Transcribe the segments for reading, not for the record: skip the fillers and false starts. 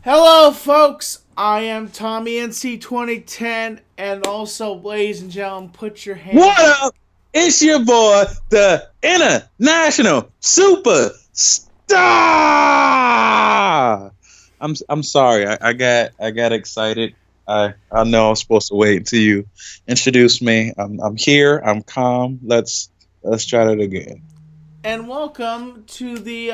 Hello, folks. I am Tommy NC 2010, and also, ladies and gentlemen, put your hands. What up? It's your boy, the international superstar. I'm sorry. I got excited. I know I'm supposed to wait until you introduce me. I'm here. I'm calm. Let's try that again. And welcome to the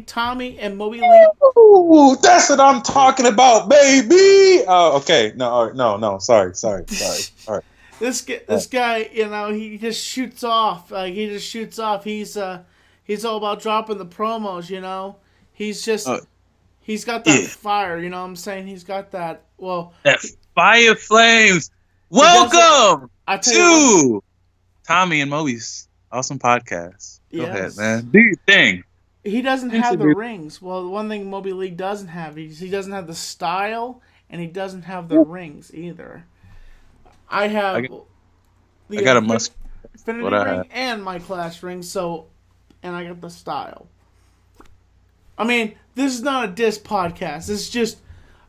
Tommy and mobyley. Ooh, that's what I'm talking about, baby. Oh, okay. No, all right, no. Sorry. All right. This guy, he just shoots off. He's all about dropping the promos. He's just Uh, he's got that yeah, fire. You know what I'm saying? He's got that. Well, that fire flames. he does it. Welcome I tell you what. to Tommy and Moby's awesome podcast. Go ahead, Yes. man. Do your thing. He doesn't have the Introduce. rings. Well, the one thing Moby Lee doesn't have, he doesn't have the style, and he doesn't have the rings either. I I have got, I the got a musk. What Infinity I ring have. and my class ring, and I got the style. I mean, this is not a diss podcast. This is just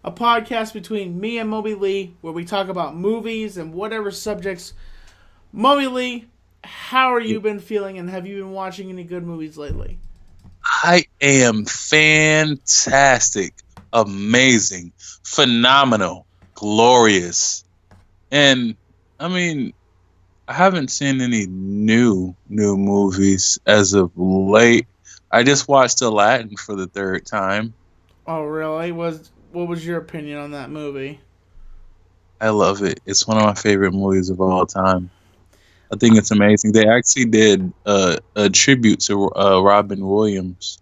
a podcast between me and Moby Lee where we talk about movies and whatever subjects. Moby Lee, how are you been feeling, and have you been watching any good movies lately? I am fantastic, amazing, phenomenal, glorious, and I mean, I haven't seen any new movies as of late. I just watched Aladdin for the third time. Oh, really? What was your opinion on that movie? I love it. It's one of my favorite movies of all time. I think it's amazing. They actually did a tribute to Robin Williams.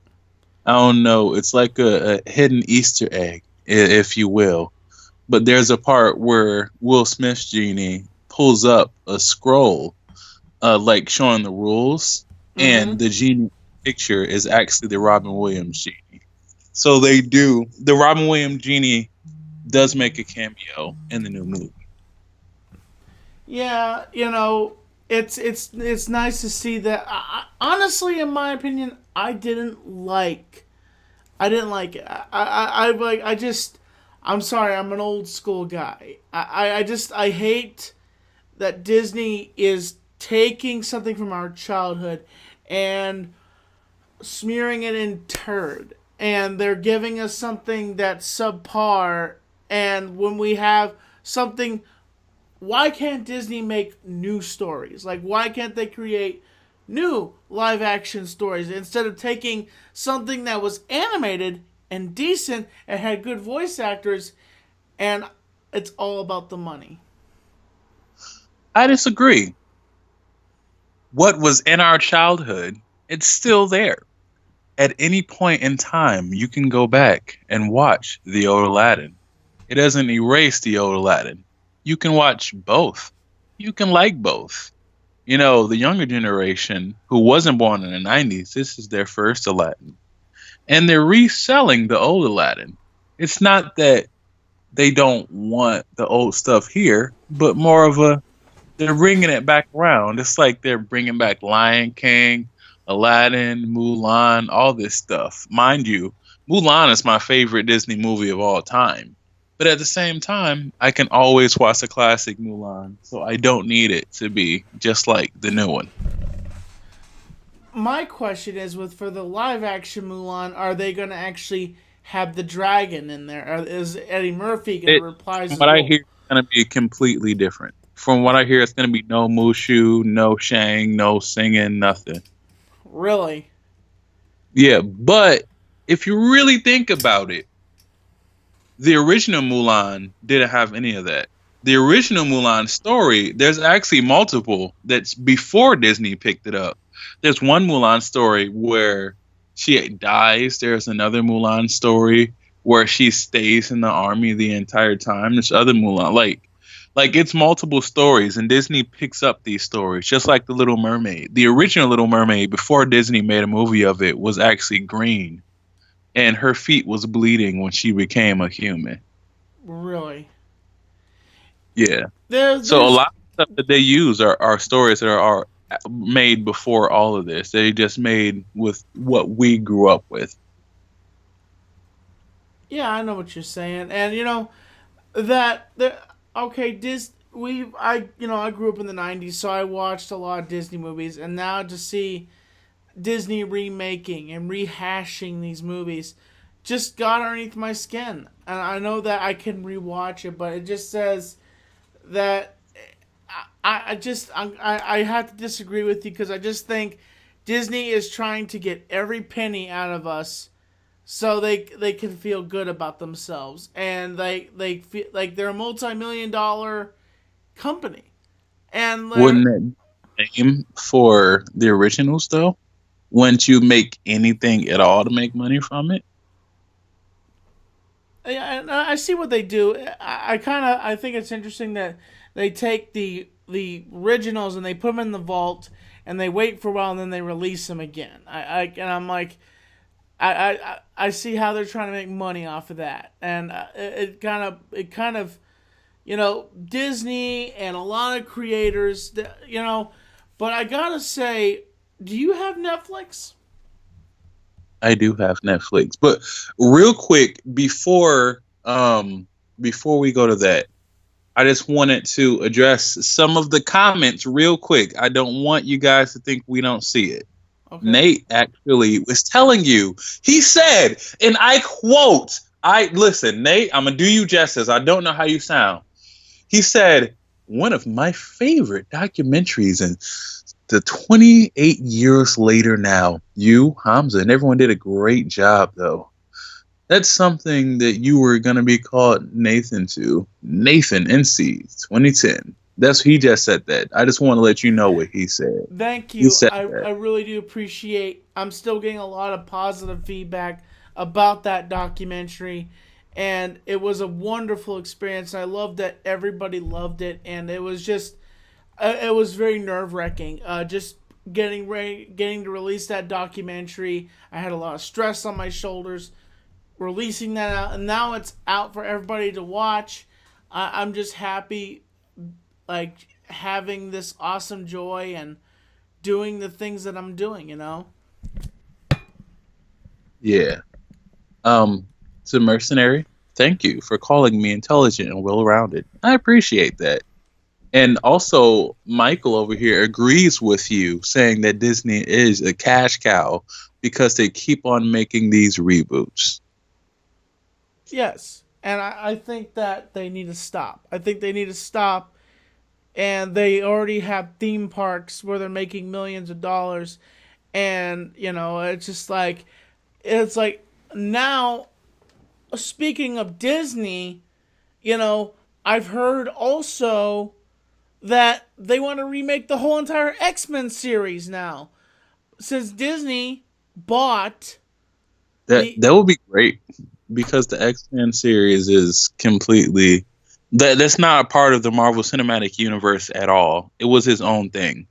I don't know. It's like a hidden Easter egg, if you will. But there's a part where Will Smith's genie pulls up a scroll, like showing the rules, Mm-hmm. and the genie picture is actually the Robin Williams genie. So they do. The Robin Williams genie does make a cameo in the new movie. Yeah, it's nice to see that. Honestly, in my opinion, I didn't like it. I just. I'm sorry. I'm an old school guy. I hate that Disney is taking something from our childhood and smearing it in turd, and they're giving us something that's subpar. And when we have something, why can't Disney make new stories? Like, why can't they create new live action stories instead of taking something that was animated and decent and had good voice actors, and it's all about the money? I disagree. What was in our childhood, it's still there. At any point in time, you can go back and watch the old Aladdin. It doesn't erase the old Aladdin. You can watch both. You can like both. You know, the younger generation who wasn't born in the 90s, this is their first Aladdin. And they're reselling the old Aladdin. It's not that they don't want the old stuff here, but more of a they're bringing it back around. It's like they're bringing back Lion King, Aladdin, Mulan, all this stuff. Mind you, Mulan is my favorite Disney movie of all time. But at the same time, I can always watch the classic Mulan, so I don't need it to be just like the new one. My question is, with for the live action Mulan, are they going to actually have the dragon in there? Is Eddie Murphy going to It, reprise from his what I role? hear, it's going to be completely different. From what I hear, it's going to be no Mushu, no Shang, no singing, nothing. Really? Yeah, but if you really think about it, the original Mulan didn't have any of that. The original Mulan story, there's actually multiple that's before Disney picked it up. There's one Mulan story where she dies. There's another Mulan story where she stays in the army the entire time. There's other Mulan, like it's multiple stories, and Disney picks up these stories, just like the Little Mermaid. The original Little Mermaid, before Disney made a movie of it, was actually green, and her feet was bleeding when she became a human. Really? Yeah. So a There's lot of stuff that they use are stories that are made before all of this. They just made with what we grew up with. Yeah, I know what you're saying, and that the okay, I grew up in the '90s, so I watched a lot of Disney movies, and now to see Disney remaking and rehashing these movies just got underneath my skin. And I know that I can rewatch it, but it just says that I have to disagree with you because I just think Disney is trying to get every penny out of us so they can feel good about themselves, and they feel like they're a multi-million-dollar company, and they're Wouldn't it aim for the originals though? Wouldn't you make anything at all to make money from it? I see what they do. I think it's interesting that they take the originals and they put them in the vault and they wait for a while and then they release them again. And I'm like, I see how they're trying to make money off of that, and it kind of Disney and a lot of creators, But I gotta say, do you have Netflix? I do have Netflix. But real quick, before we go to that, I just wanted to address some of the comments real quick. I don't want you guys to think we don't see it. Okay. Nate actually was telling you, he said, and I quote, I listen, Nate, I'm gonna do you justice. I don't know how you sound. He said, one of my favorite documentaries, and the 28 years later now, you, Hamza, and everyone did a great job, though. That's something that you were going to be called Nathan to. Nathan NC 2010. That's he just said that. I just want to let you know what he said. Thank He you. said I that. really do appreciate. I'm still getting a lot of positive feedback about that documentary, and it was a wonderful experience. I love that everybody loved it, and it was very nerve wracking. Just getting to release that documentary. I had a lot of stress on my shoulders releasing that out, and now it's out for everybody to watch. I'm just happy, like having this awesome joy and doing the things that I'm doing. Yeah. Um, to Mercenary, thank you for calling me intelligent and well rounded. I appreciate that. And also, Michael over here agrees with you, saying that Disney is a cash cow because they keep on making these reboots. Yes, and I think that they need to stop. I think they need to stop, and they already have theme parks where they're making millions of dollars, and it's like now. Speaking of Disney, I've heard also that they want to remake the whole entire X-Men series now. Since Disney bought That the that would be great because the X-Men series is completely that's not a part of the Marvel Cinematic Universe at all. It was his own thing.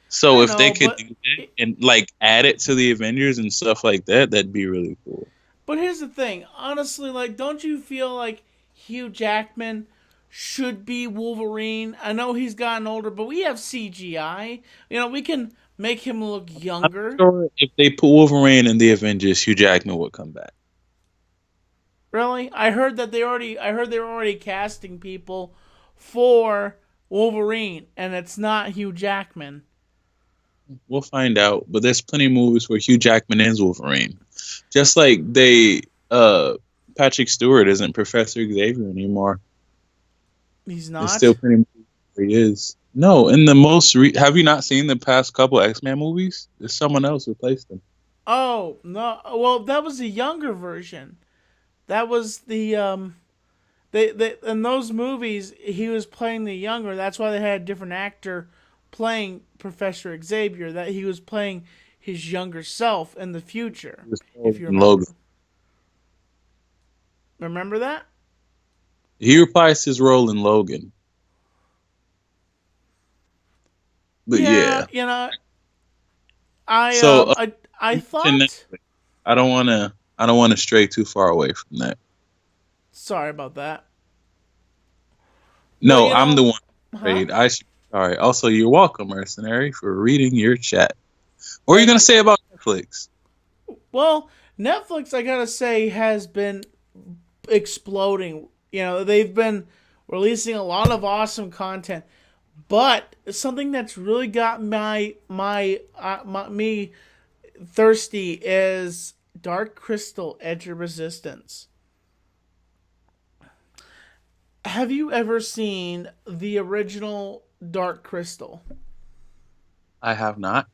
So I if they know, could do that and like add it to the Avengers and stuff like that, that'd be really cool. but here's the thing. Honestly, like don't you feel like Hugh Jackman should be Wolverine? I know he's gotten older, but we have CGI. We can make him look I'm younger. sure if they put Wolverine in the Avengers, Hugh Jackman would come back. Really? I heard they were already casting people for Wolverine, and it's not Hugh Jackman. We'll find out. But there's plenty of movies where Hugh Jackman is Wolverine. Just like Patrick Stewart isn't Professor Xavier anymore. He's It's still not. pretty much where he is. No, in have you not seen the past couple X-Men movies? There's someone else replaced him. Oh no! Well, that was the younger version. That was they in those movies he was playing the younger. That's why they had a different actor playing Professor Xavier. That he was playing his younger self in the future. If you In Logan. remember that. He reprised his role in Logan. But Yeah, yeah. I So um I I and thought. I don't wanna stray too far away from that. Sorry about that. But No, I'm the one huh? afraid. I should sorry. Also, you're welcome, Mercenary, for reading your chat. What are you Thank gonna you. say about Netflix? Well, Netflix, I gotta say, has been exploding. They've been releasing a lot of awesome content, but something that's really got me thirsty is Dark Crystal: Edge of Resistance. Have you ever seen the original Dark Crystal? I have not.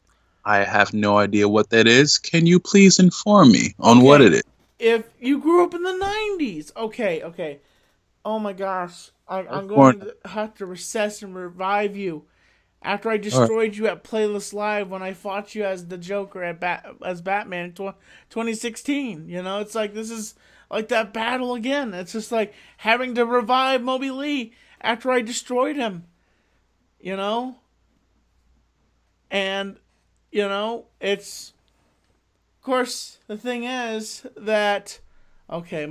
I have no idea what that is. Can you please inform me on what Okay, it is? if you grew up in the 90s, okay. Oh my gosh, I'm Firstborn. going to have to recess and revive you after I All right. destroyed you at Playlist Live when I fought you as the Joker as Batman in 2016. It's like this is like that battle again. It's just like having to revive Moby Lee after I destroyed him. You know, and it's of course the thing is that okay.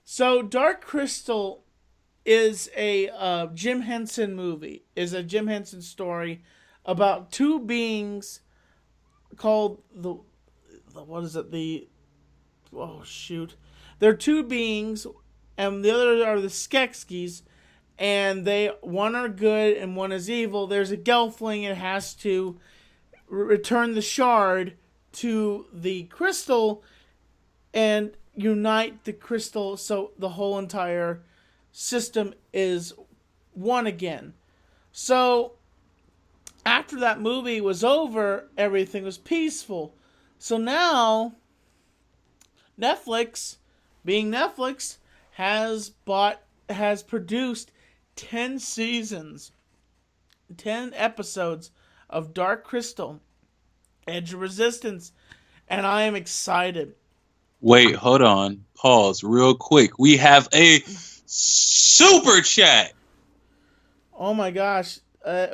So Dark Crystal is a Jim Henson movie. Is a Jim Henson story about two beings called the what is it the oh shoot they're two beings and the other are the Skeksis, and they one are good and one is evil. There's a Gelfling. It has to return the shard to the crystal and unite the crystal so the whole entire system is one again. So after that movie was over, everything was peaceful. So now Netflix, being Netflix, has produced 10 seasons, 10 episodes of Dark Crystal: Edge of Resistance, and I am excited. Wait, hold on. Pause real quick. We have a super chat. Oh my gosh.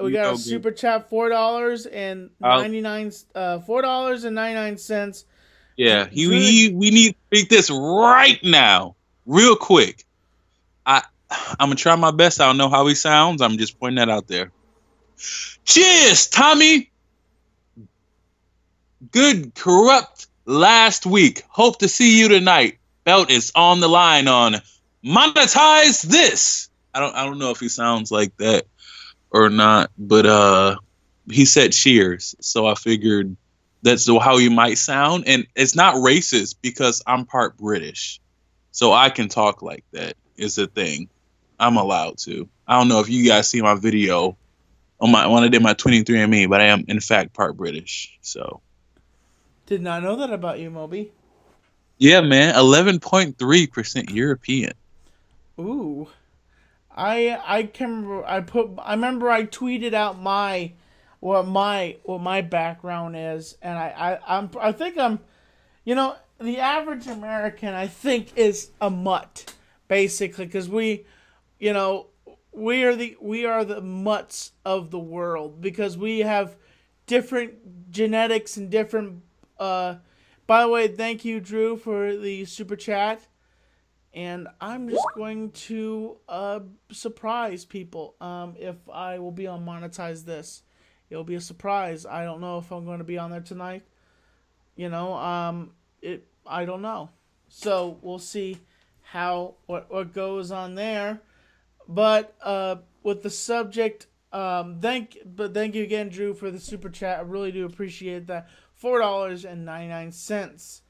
We You got a know, super chat I'll, $4.99. yeah, Drew, we need to speak this right now, real quick. I I'm gonna try my best. I don't know how he sounds. I'm just pointing that out there. Cheers, Tommy. Good corrupt last week. Hope to see you tonight. Belt is on the line on monetize this. I don't know if he sounds like that or not, but he said cheers, so I figured that's how he might sound, and it's not racist because I'm part British, so I can talk like that. Is a thing. I'm allowed to. I don't know if you guys see my video on my when I did my 23andMe, but I am in fact part British. So did not know that about you, Moby. yeah, man, 11.3% European. Ooh. I can remember I tweeted out what my background is, and I think I'm the average American I think is a mutt basically, because you know we are the mutts of the world because we have different genetics and different. By the way, thank you, Drew, for the super chat. And I'm just going to surprise people. If I will be on monetize this, it'll be a surprise. I don't know if I'm going to be on there tonight. It I don't know. So we'll see what goes on there. But with the subject, thank you again, Drew, for the super chat. I really do appreciate that. $4.99.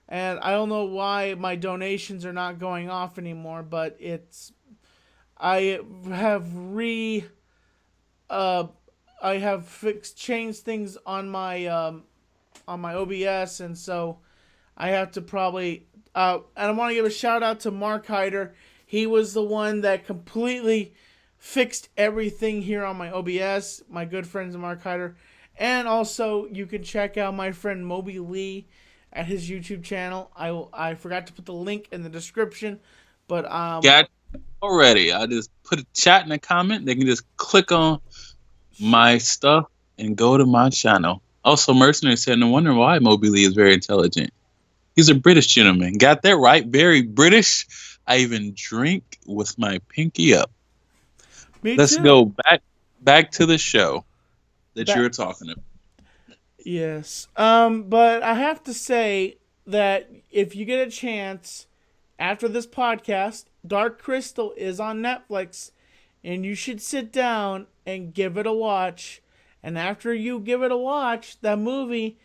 And I don't know why my donations are not going off anymore, but I have uh I have changed things on my OBS, and so I have to probably and I want to give a shout out to Mark Hyder. He was the one that completely fixed everything here on my OBS. My good friends Mark Hyder, and also you can check out my friend Moby Lee at his YouTube channel. I forgot to put the link in the description, but Got already. I just put a chat in the comment. They can just click on my stuff and go to my channel. Also, Mercenary said, no wonder why Moby Lee is very intelligent. He's a British gentleman. Got that right. Very British. I even drink with my pinky up. me Let's too. go back to the show that you were Back, talking about. yes. But I have to say that if you get a chance, after this podcast, Dark Crystal is on Netflix, and you should sit down and give it a watch. And after you give it a watch, that movie,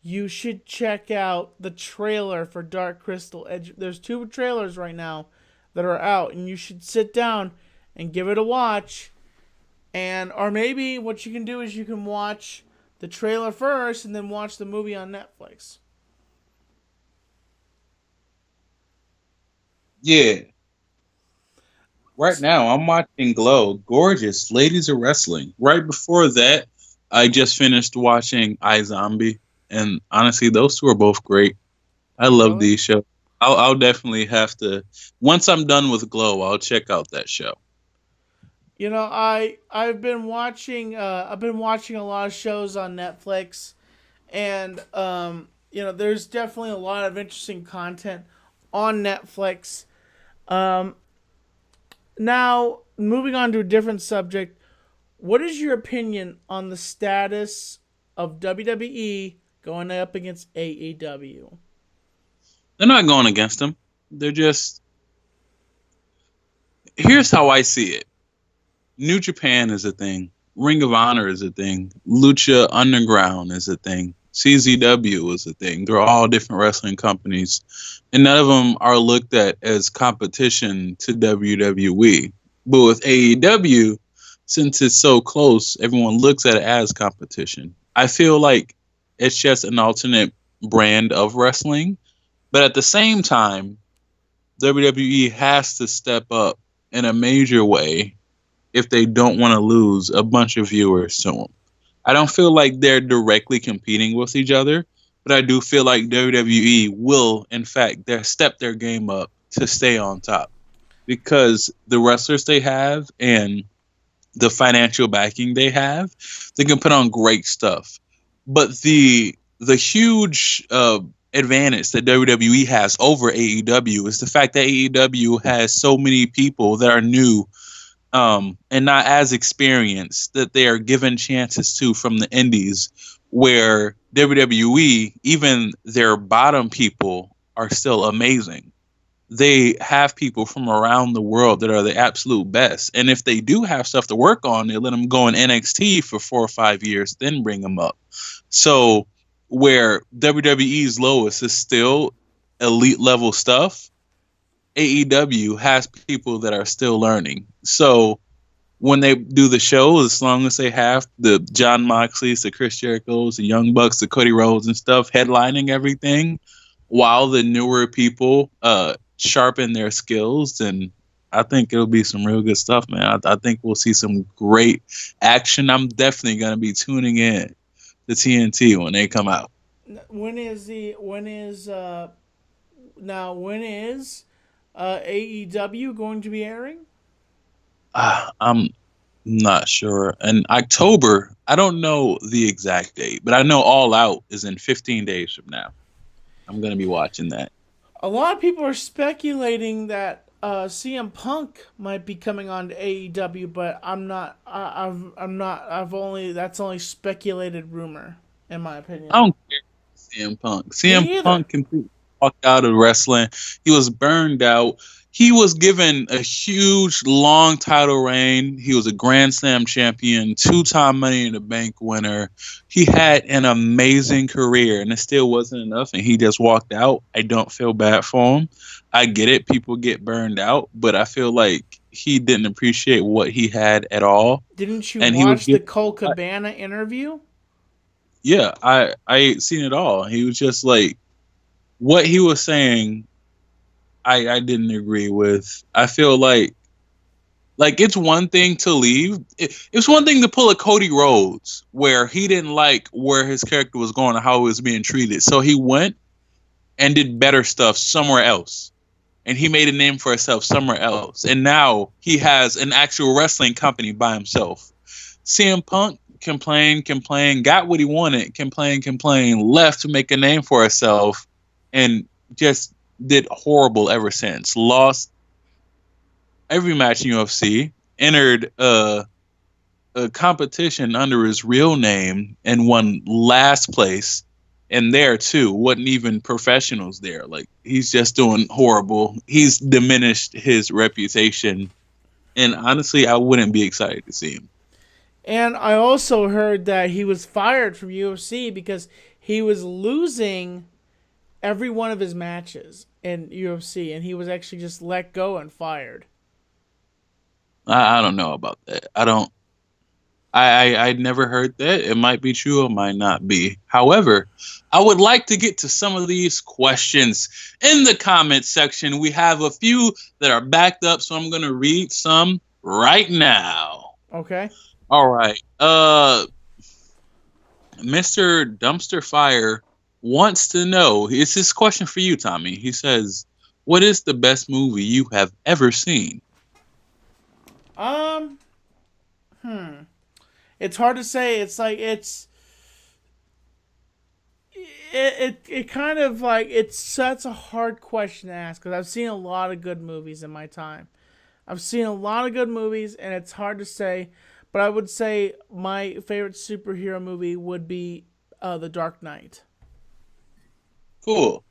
you should check out the trailer for Dark Crystal. There's two trailers right now that are out, and you should sit down and give it a watch. And or maybe what you can do is you can watch the trailer first and then watch the movie on Netflix. Yeah. Right now, I'm watching Glow. Gorgeous. Ladies of Wrestling. Right before that, I just finished watching iZombie. And honestly, those two are both great. I love Really? these shows. I'll definitely have to. Once I'm done with Glow, I'll check out that show. You know, I've been watching a lot of shows on Netflix, and there's definitely a lot of interesting content on Netflix. Um, Now, moving on to a different subject, what is your opinion on the status of WWE going up against AEW? They're not going against them. They're just. Here's how I see it. New Japan is a thing. Ring of Honor is a thing. Lucha Underground is a thing. CZW is a thing. They're all different wrestling companies, and none of them are looked at as competition to WWE. But with AEW, since it's so close, everyone looks at it as competition. I feel like it's just an alternate brand of wrestling, but at the same time, WWE has to step up in a major way if they don't want to lose a bunch of viewers to them. I don't feel like they're directly competing with each other, but I do feel like WWE will, in fact, step their game up to stay on top because the wrestlers they have and the financial backing they have, they can put on great stuff. But the huge advantage that WWE has over AEW is the fact that AEW has so many people that are new and not as experienced that they are given chances to from the indies, where WWE, even their bottom people, are still amazing. They have people from around the world that are the absolute best. And if they do have stuff to work on, they let them go in NXT for 4 or 5 years, then bring them up. So where WWE's lowest is still elite level stuff, AEW has people that are still learning. So when they do the show, as long as they have the John Moxleys, the Chris Jerichos, the Young Bucks, the Cody Rhodes and stuff headlining everything, while the newer people sharpen their skills, and I think it'll be some real good stuff, man. I think we'll see some great action. I'm definitely going to be tuning in to TNT when they come out. When is AEW going to be airing? I'm not sure. In October, I don't know the exact date, but I know All Out is in 15 days from now. I'm going to be watching that. A lot of people are speculating that CM Punk might be coming on to AEW, but I'm not. I'm not. That's only speculated rumor, in my I opinion. don't care CM Punk. CM Me either. Punk completely walked out of wrestling. He was burned out. He was given a huge, long title reign. He was a Grand Slam champion, two-time Money in the Bank winner. He had an amazing career, and it still wasn't enough, and he just walked out. I don't feel bad for him. I get it. People get burned out, but I feel like he didn't appreciate what he had at all. Didn't you And he was watch the given, Cole Cabana interview? yeah, I seen it all. He was just like, what he was saying, I didn't agree with. I feel like it's one thing to leave. It's one thing to pull a Cody Rhodes where he didn't like where his character was going and how he was being treated. So he went and did better stuff somewhere else. And he made a name for himself somewhere else. And now he has an actual wrestling company by himself. CM Punk complained, got what he wanted, complained, left to make a name for himself, and just did horrible ever since. Lost every match in UFC, entered a competition under his real name, and won last place. And there too, wasn't even professionals there. Like he's just doing horrible. He's diminished his reputation. And honestly, I wouldn't be excited to see him. And I also heard that he was fired from UFC because he was losing every one of his matches in UFC, and he was actually just let go and fired. I don't know about that. I don't. I never heard that. It might be true, it might not be. However, I would like to get to some of these questions in the comment section. We have a few that are backed up, so I'm gonna read some right now. Okay. All right. Mr. Dumpster Fire wants to know. It's his question for you, Tommy. He says, "What is the best movie you have ever seen?" Um. It's hard to say. It's like it kind of like it's such a hard question to ask because I've seen a lot of good movies in my time. I've seen a lot of good movies, and it's hard to say. But I would say my favorite superhero movie would be The Dark Knight. Cool.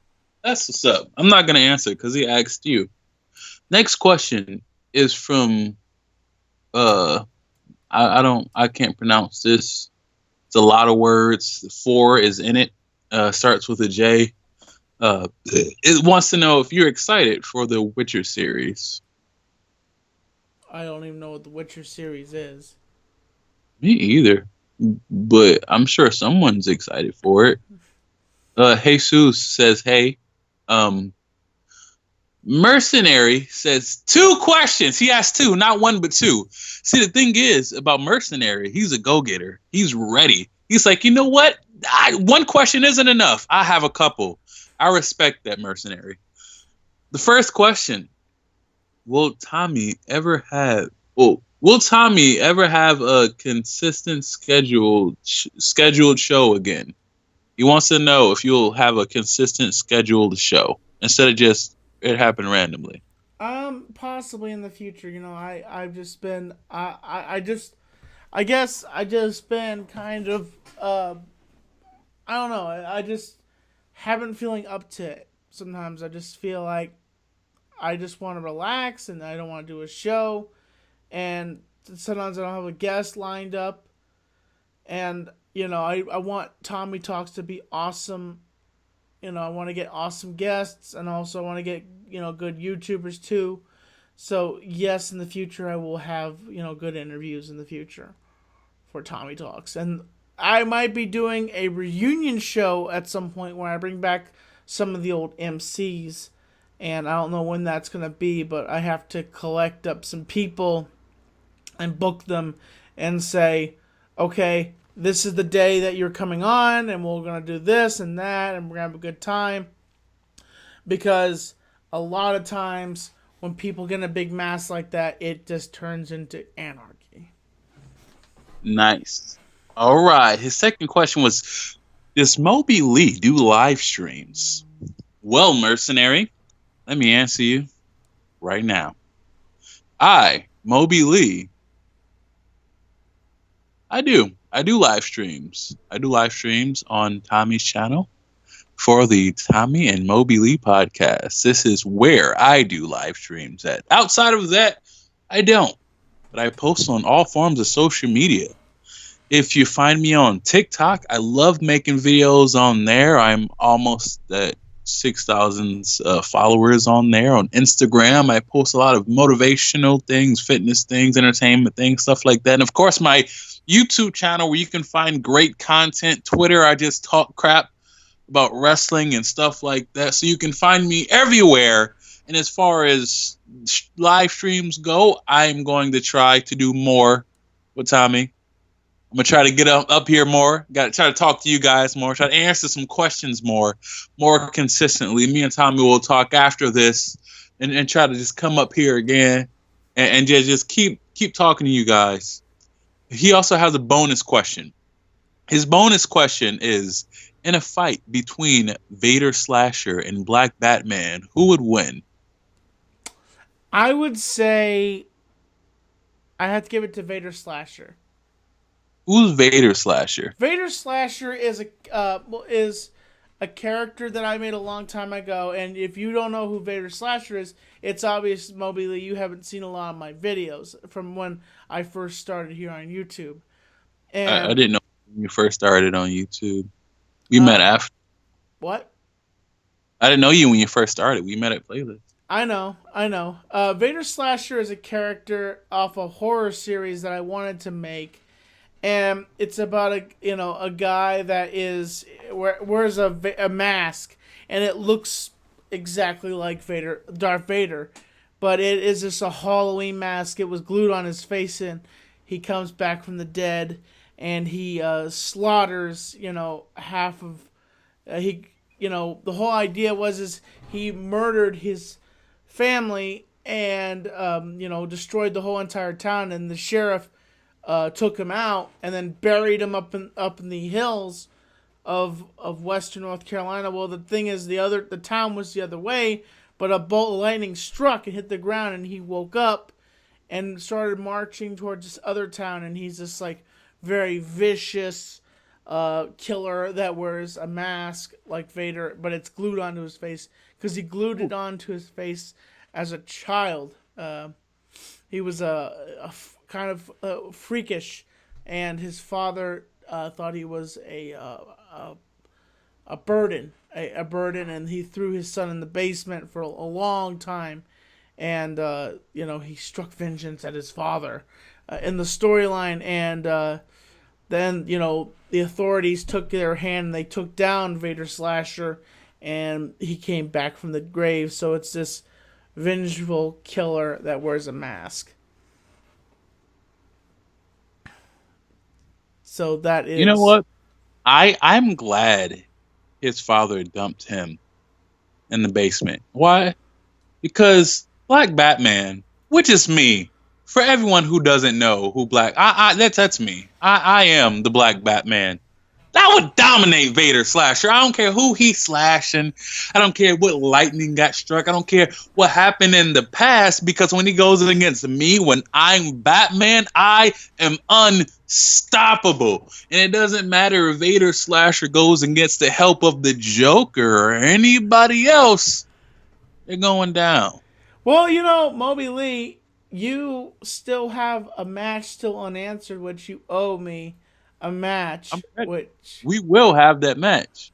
That's what's up. I'm not gonna answer because he asked you. Next question is from uh I can't pronounce this. It's a lot of words. Four is in it. Starts with a J. It wants to know if you're excited for the Witcher series. I don't even know what the Witcher series is. Me either, but I'm sure someone's excited for it. Jesus says, "Hey." Um, Mercenary says two questions. He asked two, not one but two. See, the thing is about Mercenary, he's a go-getter. He's ready. He's like, you know what? One question isn't enough. I have a couple. I respect that, Mercenary. The first question: Will Tommy ever have? Will Tommy ever have a consistent scheduled show again? He wants to know if you'll have a consistent scheduled show instead of just it happened randomly. Possibly in the future. You know, I've just been I guess I just been kind of I don't know. I just haven't feeling up to it. Sometimes I just feel like I just want to relax and I don't want to do a show. And sometimes I don't have a guest lined up. And, you know, I want Tommy Talks to be awesome. You know, I want to get awesome guests and also I want to get, you know, good YouTubers too. So, yes, in the future I will have, you know, good interviews in the future for Tommy Talks. And I might be doing a reunion show at some point where I bring back some of the old MCs. And I don't know when that's going to be, but I have to collect up some people and book them and say, okay, this is the day that you're coming on, and we're going to do this and that, and we're going to have a good time. Because a lot of times when people get in a big mass like that, it just turns into anarchy. Nice. All right. His second question was, does mobyley do live streams? Well, Mercenary, let me answer you right now. mobyley, I do. I do live streams. I do live streams on Tommy's channel for the Tommy and mobyley podcast. This is where I do live streams at. Outside of that, I don't. But I post on all forms of social media. If you find me on TikTok, I love making videos on there. I'm almost at 6,000 followers on there. On Instagram, I post a lot of motivational things, fitness things, entertainment things, stuff like that. And of course, my YouTube channel where you can find great content. Twitter, I just talk crap about wrestling and stuff like that. So you can find me everywhere. And as far as live streams go, I'm going to try to do more with Tommy. I'm gonna try to get up here more. Got to try to talk to you guys more. Try to answer some questions more consistently. Me and Tommy will talk after this, and try to just come up here again, and just keep talking to you guys. He also has a bonus question. His bonus question is: in a fight between Vader Slasher and Black Batman, who would win? I would say I have to give it to Vader Slasher. Who's Vader Slasher? Vader Slasher is a character that I made a long time ago, and if you don't know who Vader Slasher is, it's obvious, mobily, you haven't seen a lot of my videos from when I first started here on YouTube. I And didn't know when you first started on YouTube. We met uh, after. what? I didn't know you when you first started. We met at Playlist. I know, I know. Vader Slasher is a character off a horror series that I wanted to make, and it's about a guy that wears a mask, and it looks exactly like Darth Vader, but it is just a Halloween mask. It was glued on his face, and he comes back from the dead, and he slaughters half of he the whole idea was is he murdered his family and destroyed the whole entire town, and the sheriff took him out and then buried him up in the hills of western North Carolina. Well, the thing is, the town was the other way, but a bolt of lightning struck and hit the ground, and he woke up and started marching towards this other town, and he's this like very vicious killer that wears a mask like Vader, but it's glued onto his face because he glued it onto his face as a child. He was kind of freakish, and his father thought he was a burden, a burden, and he threw his son in the basement for a long time, and he struck vengeance at his father in the storyline, and then the authorities took their hand and they took down Vader Slasher, and he came back from the grave. So it's this vengeful killer that wears a mask. So that is. You know what? I'm glad his father dumped him in the basement. Why? Because Black Batman, which is me, for everyone who doesn't know who that's me. I am the Black Batman. That would dominate Vader Slasher. I don't care who he's slashing. I don't care what lightning got struck. I don't care what happened in the past, because when he goes against me, when I'm Batman, I am unstoppable. And it doesn't matter if Vader Slasher goes against the help of the Joker or anybody else. They're going down. Well, Moby Lee, you still have a match still unanswered, which you owe me a match. Which we will have that match.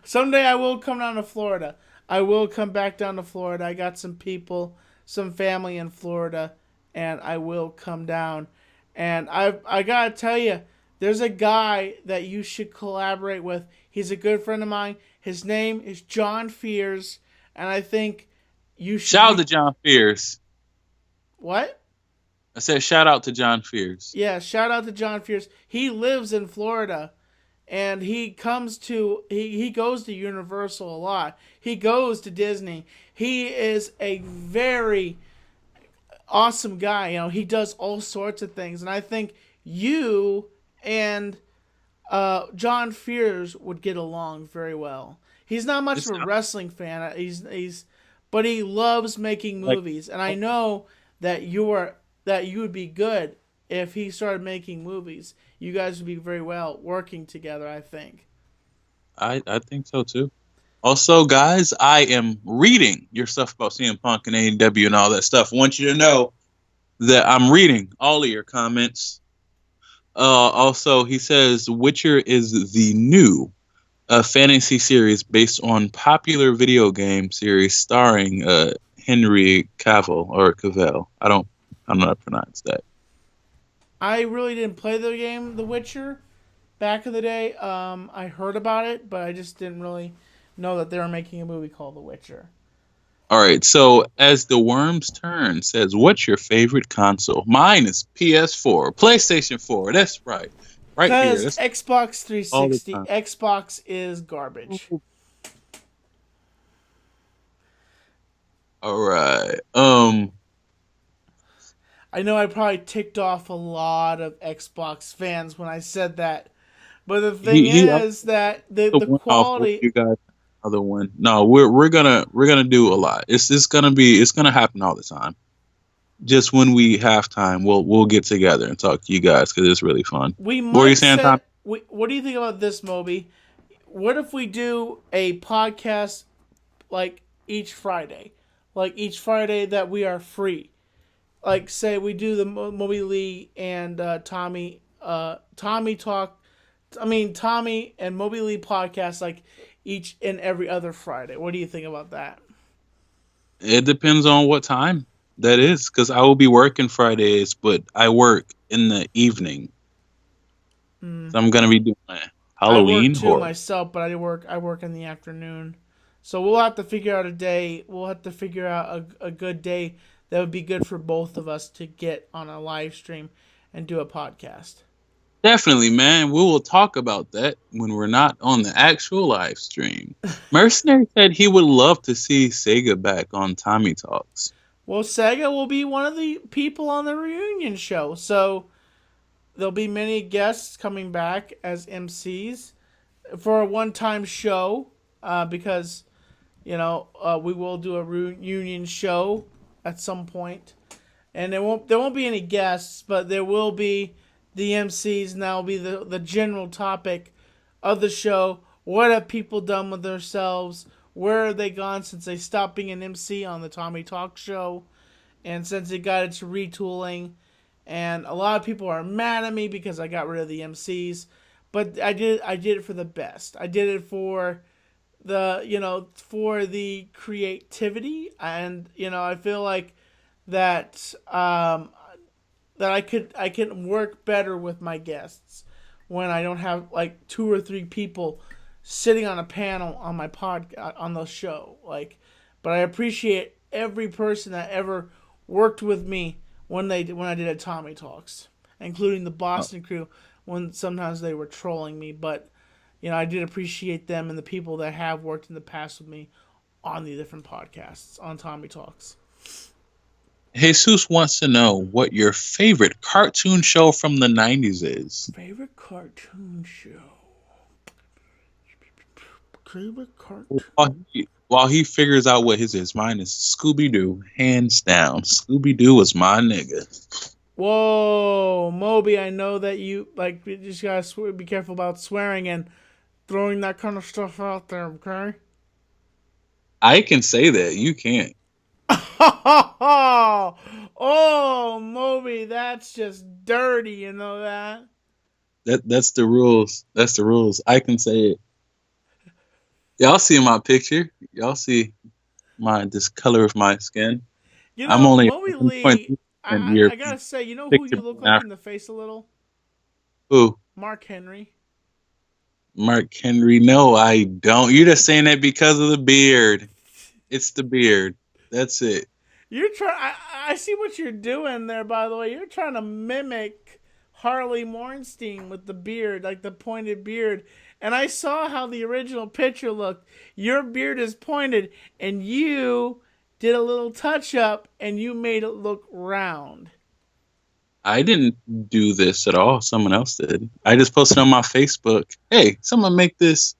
Someday I will come down to Florida. I will come back down to Florida. I got some people, some family in Florida, and I will come down. And I gotta tell you, there's a guy that you should collaborate with. He's a good friend of mine. His name is John Fears, and I think you should. Shout out to John Fears. What? I said shout out to John Fears. Yeah, shout out to John Fears. He lives in Florida, and he goes to Universal a lot. He goes to Disney. He is a very awesome guy. He does all sorts of things, and I think you and John Fears would get along very well. He's not much of a wrestling fan. But he loves making movies, and I know that you would be good if he started making movies. You guys would be very well working together, I think. I think so too. Also, guys, I am reading your stuff about CM Punk and AEW and all that stuff. I want you to know that I'm reading all of your comments. Also, he says Witcher is the new fantasy series based on popular video game series starring Henry Cavill or Cavill. I don't know how to pronounce that. I really didn't play the game The Witcher back in the day. I heard about it, but I just didn't really know that they were making a movie called The Witcher. All right, so as the worm's turn says, what's your favorite console? Mine is PS4, PlayStation 4. That's right. Right here. Because Xbox 360, Xbox is garbage. All right. I know I probably ticked off a lot of Xbox fans when I said that, but the thing is that the quality. You guys, other one. No, we're gonna do a lot. It's gonna happen all the time. Just when we have time, we'll get together and talk to you guys because it's really fun. We might. What are you saying, Tom? What do you think about this, Moby? what if we do a podcast like each Friday, like each Friday that we are free. Like say we do the Moby Lee and Tommy talk. I mean Tommy and Moby Lee podcast like each and every other Friday. What do you think about that? It depends on what time that is, because I will be working Fridays, but I work in the evening. Mm. So I'm gonna be doing I work Halloween too horror. myself, but I work in the afternoon. So we'll have to figure out a day. We'll have to figure out a good day that would be good for both of us to get on a live stream and do a podcast. Definitely, man. We will talk about that when we're not on the actual live stream. Mercenary said he would love to see Sega back on Tommy Talks. Well, Sega will be one of the people on the reunion show, so there'll be many guests coming back as MCs for a one-time show. Because we will do a reunion show at some point, and there won't be any guests, but there will be the MCs, and that will be the general topic of the show. What have people done with themselves? Where are they gone since they stopped being an MC on the Tommy Talk show? And since it got its retooling, and a lot of people are mad at me because I got rid of the MCs, but I did it for the best. I did it for the creativity, and I feel like that that I can work better with my guests when I don't have like two or three people sitting on a panel on my on the show. But I appreciate every person that ever worked with me when I did a Tommy Talks, including the Boston crew when sometimes they were trolling me. But I did appreciate them and the people that have worked in the past with me on the different podcasts on Tommy Talks. Jesus wants to know what your favorite cartoon show from the 90s is. Favorite cartoon show. Favorite cartoon. While he figures out what his is, mine is Scooby Doo, hands down. Scooby Doo was my nigga. Whoa, Moby! I know that you just gotta be careful about swearing and throwing that kind of stuff out there. Okay. I can say that. You can't. Oh, Moby, that's just dirty. You know that. That's the rules. That's the rules. I can say it. Y'all see my picture. Y'all see my this color of my skin. I'm only Moby Lee. 1.2% I European. gotta say, you know who Picture you look from like in Africa. the face a little? Who? Mark Henry. Mark Henry. No, I don't. You're just saying that because of the beard. It's the beard. That's it. You're trying. I see what you're doing there. By the way, you're trying to mimic Harley Mornstein with the beard, like the pointed beard. And I saw how the original picture looked. Your beard is pointed, and you did a little touch up, and you made it look round. I didn't do this at all. Someone else did. I just posted on my Facebook, hey, someone make this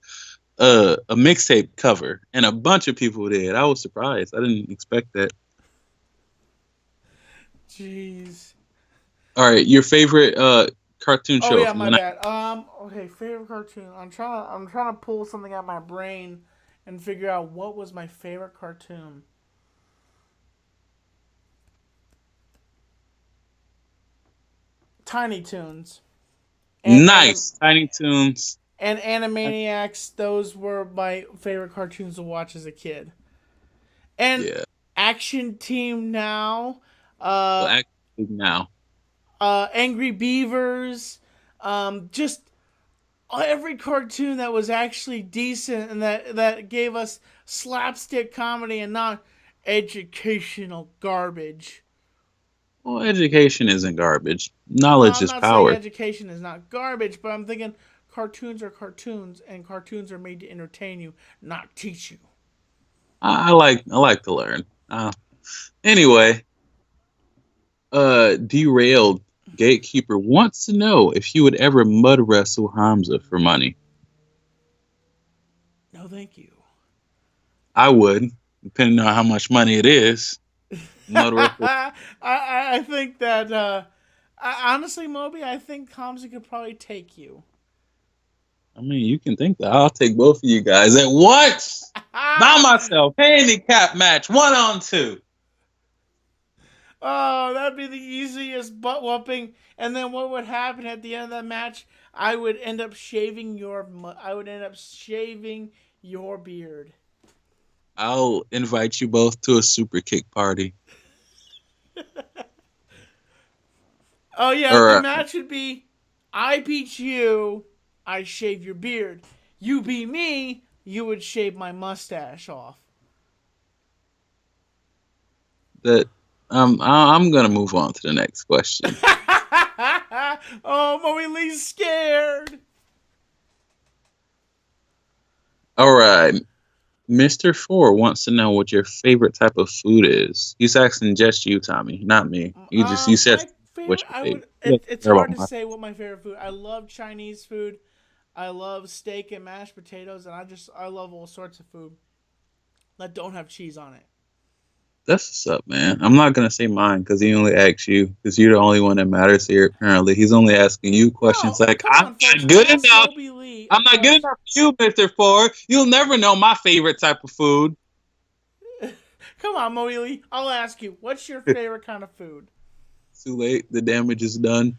a mixtape cover. And a bunch of people did. I was surprised. I didn't expect that. Jeez. All right, your favorite cartoon Oh show yeah, from my the bad. Okay, favorite cartoon. I'm trying to pull something out of my brain and figure out what was my favorite cartoon. Tiny Toons and Nice Tiny Toons. and Animaniacs. Those were my favorite cartoons to watch as a kid. And Yeah. Action Team Now, Well, uh, actually, now. Angry Beavers, just every cartoon that was actually decent and that gave us slapstick comedy and not educational garbage. Well, education isn't garbage. No, Knowledge I'm is not saying power. education is not garbage, but I'm thinking cartoons are cartoons, and cartoons are made to entertain you, not teach you. I like to learn. Anyway, derailed gatekeeper wants to know if you would ever mud wrestle Hamza for money. No, thank you. I would, depending on how much money it is. Mud wrestle. I think that honestly, Moby, I think Kamzi could probably take you. I mean, you can think that. I'll take both of you guys at once. By myself. Handicap match. 1-on-2. Oh, that'd be the easiest butt whooping. And then what would happen at the end of that match? I would end up shaving your. I would end up shaving your beard. I'll invite you both to a super kick party. Oh yeah, the Or match would be: I beat you, I shave your beard. You beat me, you would shave my mustache off. that I'm gonna move on to the next question. Oh, Moe Lee's scared. All right. Mr. Four wants to know what your favorite type of food is. He's asking just you, Tommy, not me. You said My what's favorite. your I favorite. would. He doesn't It's care hard about to mine. say what my favorite food. I love Chinese food. I love steak and mashed potatoes, and I love all sorts of food that don't have cheese on it. That's what's up, man. I'm not gonna say mine because he only asks you because you're the only one that matters here. Apparently, he's only asking you questions No, like come I'm on, folks. not good Ask enough. Moby Lee a I'm not good question. enough for you, Mr. Four. You'll never know my favorite type of food. Come on, Moby Lee. I'll ask you. What's your favorite kind of food? Too late. The damage is done.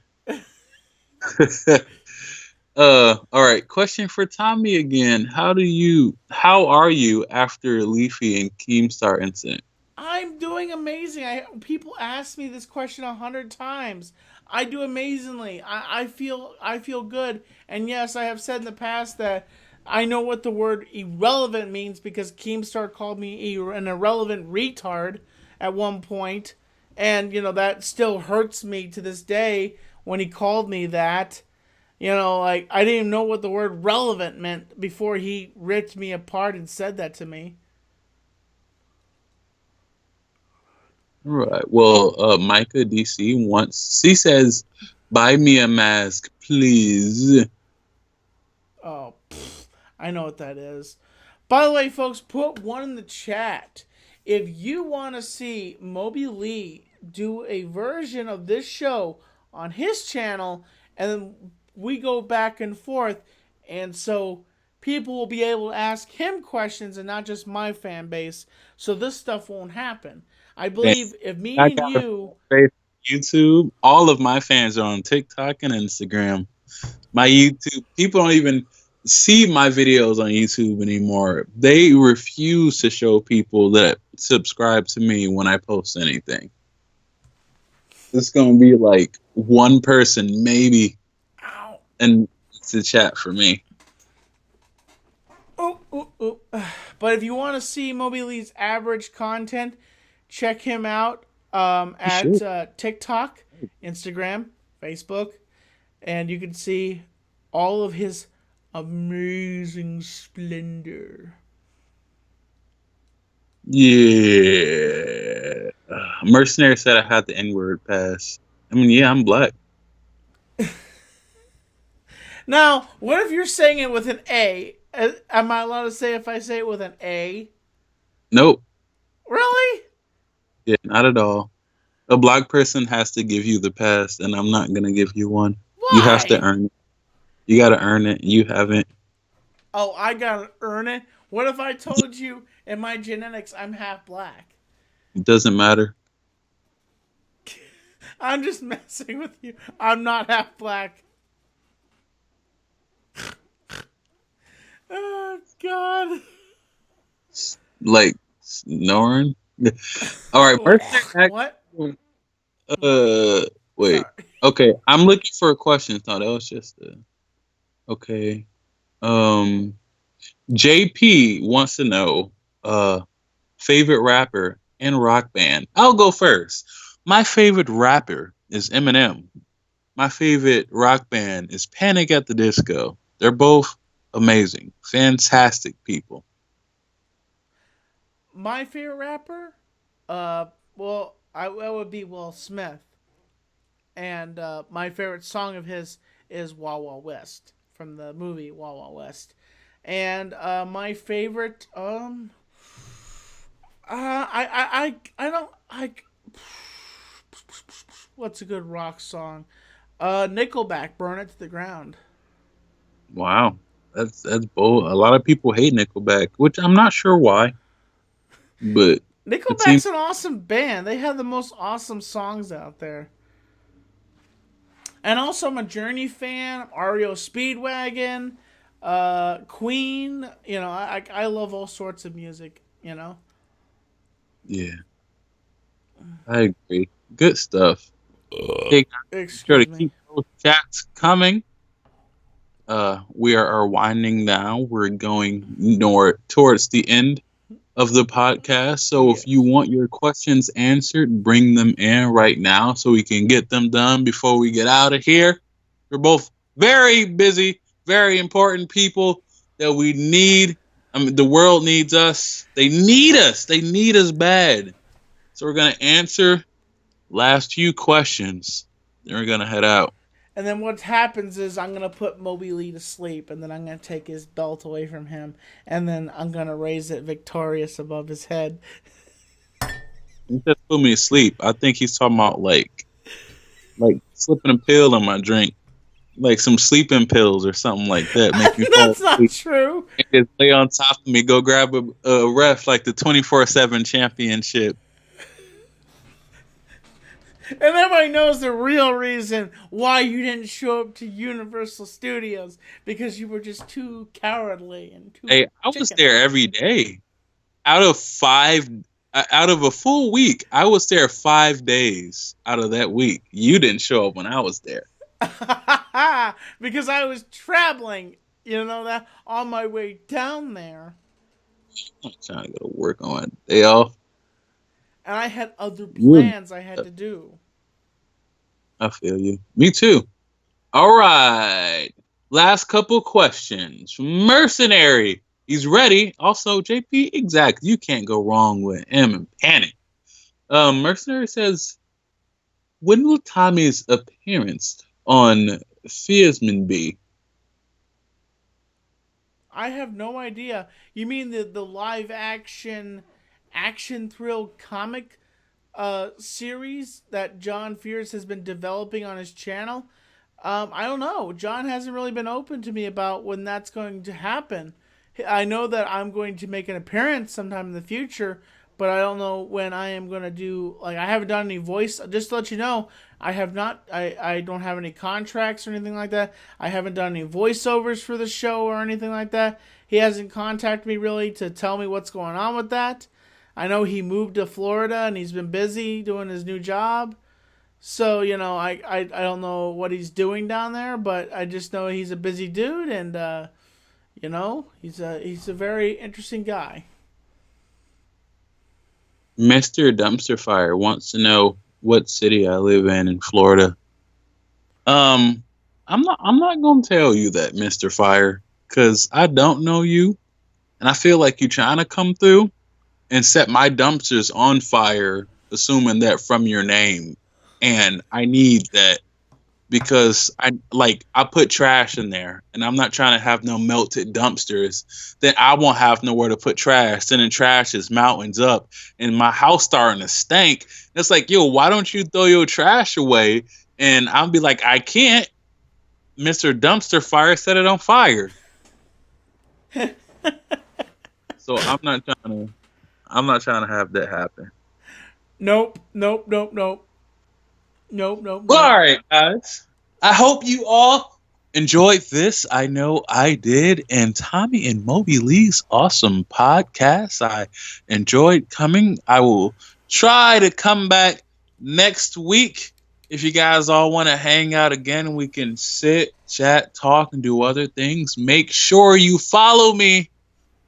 All right. Question for Tommy again. How are you after Leafy and Keemstar incident? I'm doing amazing. People ask me this question 100 times. I do amazingly. I feel good. And yes, I have said in the past that I know what the word irrelevant means because Keemstar called me an irrelevant retard at one point, and that still hurts me to this day when he called me that. Like I didn't even know what the word relevant meant before he ripped me apart and said that to me. All right. Well, Micah DC wants. She says, "Buy me a mask, please." Oh, I know what that is. By the way, folks, put one in the chat. If you want to see Moby Lee do a version of this show on his channel, and then we go back and forth, and so people will be able to ask him questions and not just my fan base, so this stuff won't happen. I Man, believe if I me and got a you. face on YouTube. All of my fans are on TikTok and Instagram. My YouTube people don't even see my videos on YouTube anymore. They refuse to show people that subscribe to me when I post anything. It's gonna be like one person maybe, Ow. and it's a chat for me. Oh, oh, oh. But if you want to see Moby Lee's average content, check him out You should. at TikTok, Instagram, Facebook, and you can see all of his amazing splendor. Yeah. Mercenary said I had the N word pass. I mean, yeah, I'm black. Now, what if you're saying it with an A? Am I allowed to say if I say it with an A? Nope. Really? Yeah, not at all. A black person has to give you the pass, and I'm not gonna give you one. You have to Why? earn it. You gotta earn it. You haven't. Oh, I gotta earn it. What if I told you in my genetics I'm half black? It doesn't matter. I'm just messing with you. I'm not half black. Oh God. Like snoring. All right, mercenary. What? Uh, Sorry. wait. Okay, I'm looking for a question. No, that was just okay. Um, JP wants to know favorite rapper and rock band. I'll go first. My favorite rapper is Eminem. My favorite rock band is Panic at the Disco. They're both amazing, fantastic people. My favorite rapper? Well, that would be Will Smith. And my favorite song of his is Wild Wild West from the movie Wild Wild West. And my favorite, I don't, what's a good rock song? Nickelback, Burn It to the Ground. Wow. That's bold. A lot of people hate Nickelback, which I'm not sure why, but it seems Nickelback's an awesome band. They have the most awesome songs out there. And also, I'm a Journey fan. REO Speedwagon, Queen. You know, I love all sorts of music. You know. yeah, I agree. Good stuff. Hey, guys, be sure to Excuse me. keep those chats coming. We are winding down. We're going north towards the end of the podcast. So if you Yes. want your questions answered, bring them in right now so we can get them done before we get out of here. We're both very busy, very important people that we need. I mean, the world needs us. They need us. They need us bad. So we're gonna answer last few questions. Then we're gonna head out. And then what happens is I'm gonna put mobyley to sleep, and then I'm gonna take his belt away from him, and then I'm gonna raise it victorious above his head. He just put me to sleep. I think he's talking about like slipping a pill in my drink, like some sleeping pills or something like that. Make me fall That's not asleep. true. And just lay on top of me. Go grab a ref like the 24/7 championship. And everybody knows the real reason why you didn't show up to Universal Studios because you were just too cowardly and too Hey, I was chicken. there every day. Out of out of a full week, I was there 5 days out of that week. You didn't show up when I was there. Because I was traveling, you know that, on my way down there, I'm trying to go to work on a day off. and I had other You, plans I had to do. I feel you. Me too. All right. Last couple questions. Mercenary. He's ready. Also, JP, exactly. You can't go wrong with him and Panic. Mercenary says, when will Tommy's appearance on Fiasman be? I have no idea. You mean the live action thrill comic series that John Fierce has been developing on his channel? I don't know. John hasn't really been open to me about when that's going to happen. I know that I'm going to make an appearance sometime in the future, but I don't know when I am going to do. Like, I haven't done any voice. Just to let you know, I have not. I don't have any contracts or anything like that. I haven't done any voiceovers for the show or anything like that. He hasn't contacted me really to tell me what's going on with that. I know he moved to Florida and he's been busy doing his new job. So, you know, I don't know what he's doing down there, but I just know he's a busy dude, and you know, he's a very interesting guy. Mr. Dumpster Fire wants to know what city I live in Florida. Um, I'm not gonna tell you that, Mr. Fire, because I don't know you, and I feel like you're trying to come through and set my dumpsters on fire, assuming that from your name, and I need that because I put trash in there, and I'm not trying to have no melted dumpsters. Then I won't have nowhere to put trash. Then the trash is mountains up, and my house starting to stink. It's like, yo, why don't you throw your trash away? And I'll be like, I can't. Mr. Dumpster Fire set it on fire. So I'm not trying to have that happen. Nope, nope, nope, nope, nope, nope, All nope. right, guys. I hope you all enjoyed this. I know I did. And Tommy and Moby Lee's awesome podcast. I enjoyed coming. I will try to come back next week. If you guys all want to hang out again, we can sit, chat, talk, and do other things. Make sure you follow me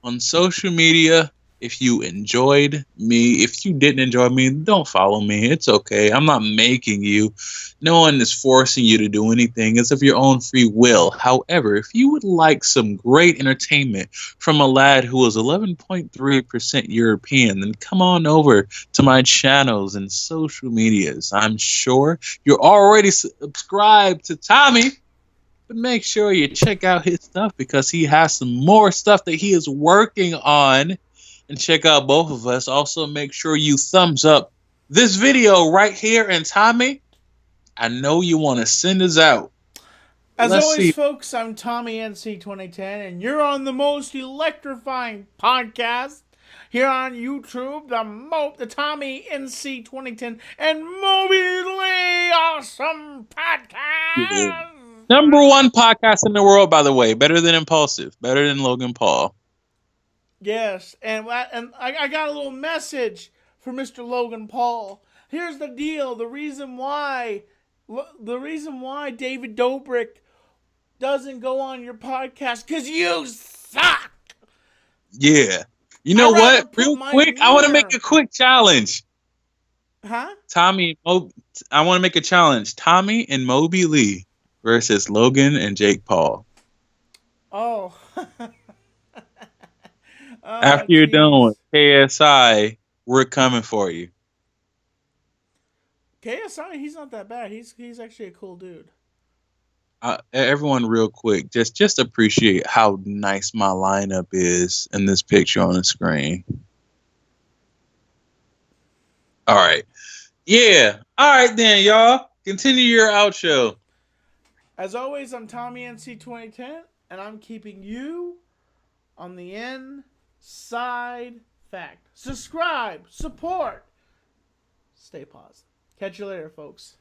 on social media. If you enjoyed me, if you didn't enjoy me, don't follow me. It's okay. I'm not making you. No one is forcing you to do anything. It's of your own free will. However, if you would like some great entertainment from a lad who is 11.3% European, then come on over to my channels and social medias. I'm sure you're already subscribed to Tommy. But make sure you check out his stuff because he has some more stuff that he is working on. And check out both of us. Also, make sure you thumbs up this video right here. And Tommy, I know you want to send us out. As let's always, see. folks, I'm Tommy NC2010, and you're on the most electrifying podcast here on YouTube, the Tommy NC2010 and mobyley awesome podcast. Number one podcast in the world, by the way. Better than Impulsive. Better than Logan Paul. Yes, and I got a little message for Mr. Logan Paul. Here's the deal: the reason why David Dobrik doesn't go on your podcast because you suck. Yeah. You know I'd rather what? put Real my quick, I want to make wiener- a quick challenge. Huh? I want to make a challenge. Tommy and Moby Lee versus Logan and Jake Paul. Oh. After you're done with KSI, we're coming for you. KSI, he's not that bad. He's actually a cool dude. Everyone, real quick, just appreciate how nice my lineup is in this picture on the screen. All right. Yeah. All right, then, y'all. Continue your outro. As always, I'm Tommy NC2010, and I'm keeping you on the inside fact. Subscribe, support, stay positive. Catch you later, folks.